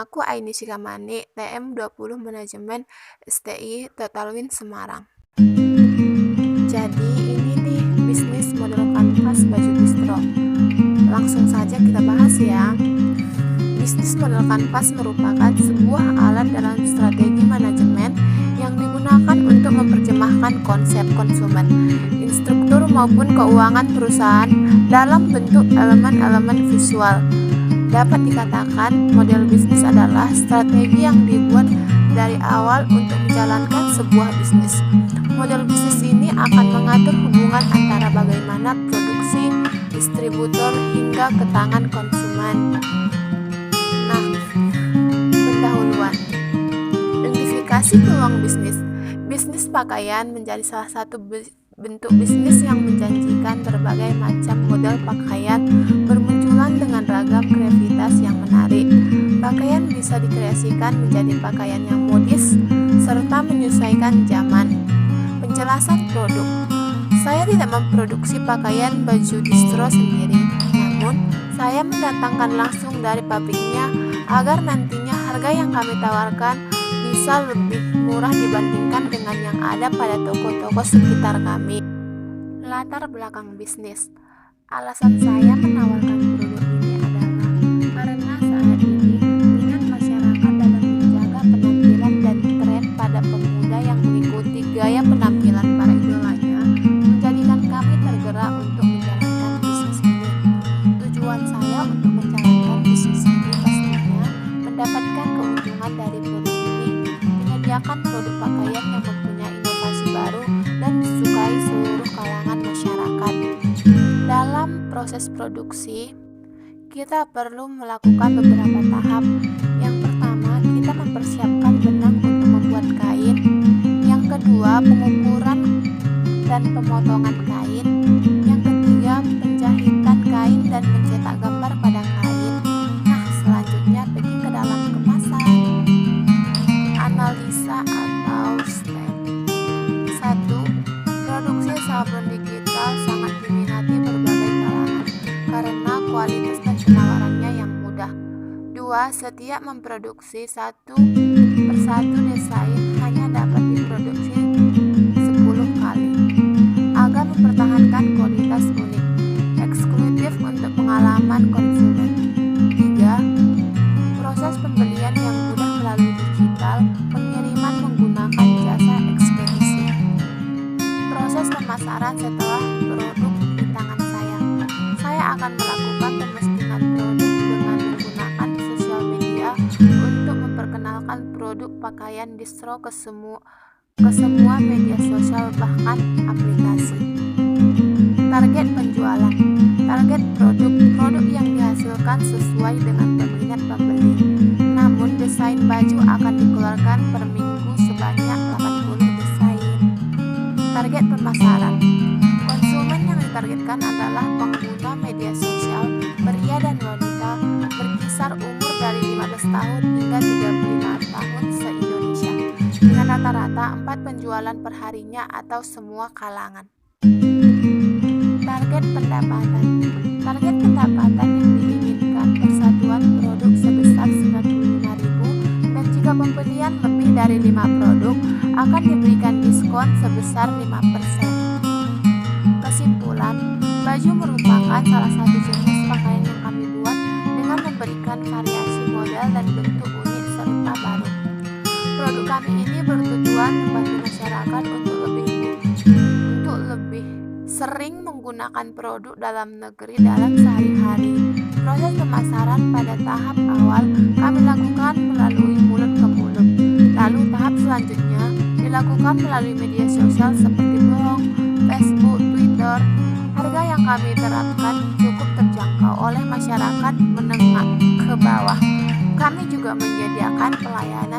Namaku Aini Shikamani, TM20 Manajemen STI Totalwin Semarang. Jadi ini nih bisnis model kanvas baju distro. Langsung saja kita bahas ya. Bisnis model kanvas merupakan sebuah alat dalam strategi manajemen yang digunakan untuk memperjemahkan konsep konsumen, instruktur maupun keuangan perusahaan dalam bentuk elemen-elemen visual. Dapat dikatakan model bisnis adalah strategi yang dibuat dari awal untuk menjalankan sebuah bisnis. Model bisnis ini akan mengatur hubungan antara bagaimana produksi, distributor hingga ke tangan konsumen. Nah, pendahuluan. Identifikasi peluang bisnis. Bisnis pakaian menjadi salah satu bentuk bisnis yang menjanjikan. Berbagai macam model pakaian bermunculan dengan ragam kreativitas yang menarik. Pakaian bisa dikreasikan menjadi pakaian yang modis serta menyesuaikan zaman. Penjelasan produk. Saya tidak memproduksi pakaian baju distro sendiri, namun saya mendatangkan langsung dari pabriknya agar nantinya harga yang kami tawarkan bisa lebih murah dibandingkan dengan yang ada pada toko-toko sekitar kami. Latar belakang bisnis. Alasan saya menawarkan produk ini adalah karena saat ini minat masyarakat dalam menjaga penampilan dan tren pada pemuda yang mengikuti gaya penampilan para idolanya menjadikan kami tergerak untuk menjalankan bisnis ini. Tujuan saya untuk menjalankan bisnis ini pastinya mendapatkan keuntungan dari produk ini, menyediakan produk pakaian yang mempunyai inovasi baru dan disukai seluruh kalangan masyarakat. Dalam proses produksi, kita perlu melakukan beberapa tahap. Yang pertama, kita mempersiapkan benang untuk membuat kain. Yang kedua, pengukuran dan pemotongan kain. Yang ketiga, penjahitan kain dan mencetak gambar pada kain. Nah, selanjutnya pergi ke dalam kemasan. Analisa atau STEP. 1. Produksi sablon digital sangat diminati berbagai kalangan karena kualitas dan penawarannya yang mudah. 2. Setiap memproduksi satu persatu desain hanya dapat diproduksi 10 kali agar mempertahankan kualitas unik, eksklusif untuk pengalaman konsumen. 3. Proses pembelian yang mudah melalui digital, pengiriman menggunakan jasa ekspedisi. Proses pemasaran setelah produk di tangan saya. Saya akan melakukan pemestinan produk dengan menggunakan sosial media untuk memperkenalkan produk pakaian distro ke semua media sosial bahkan aplikasi. Target penjualan. Target produk yang dihasilkan sesuai dengan peminat pembeli. Namun desain baju akan dikeluarkan per minggu sebanyak 80 desain. Target pemasaran. Konsumen yang ditargetkan adalah pengguna media sosial, pria dan wanita berkisar umur dari 15 tahun hingga 35 tahun se-Indonesia, dengan rata-rata 4 penjualan perharinya atau semua kalangan. Target pendapatan. Target pendapatan yang diinginkan persatuan produk sebesar 95.000 dan jika pembelian lebih dari 5 produk akan diberikan diskon sebesar 5%. Kesimpulan, baju merupakan salah satu jenis pakaian yang kami buat dengan memberikan variasi model dan bentuk unik serta baru. Produk kami ini bertujuan membantu masyarakat untuk lebih sering menggunakan produk dalam negeri dalam sehari-hari. Proses pemasaran pada tahap awal kami lakukan melalui mulut ke mulut. Lalu tahap selanjutnya dilakukan melalui media sosial seperti blog, Facebook, Twitter. Harga yang kami terapkan cukup terjangkau oleh masyarakat menengah ke bawah. Kami juga menyediakan pelayanan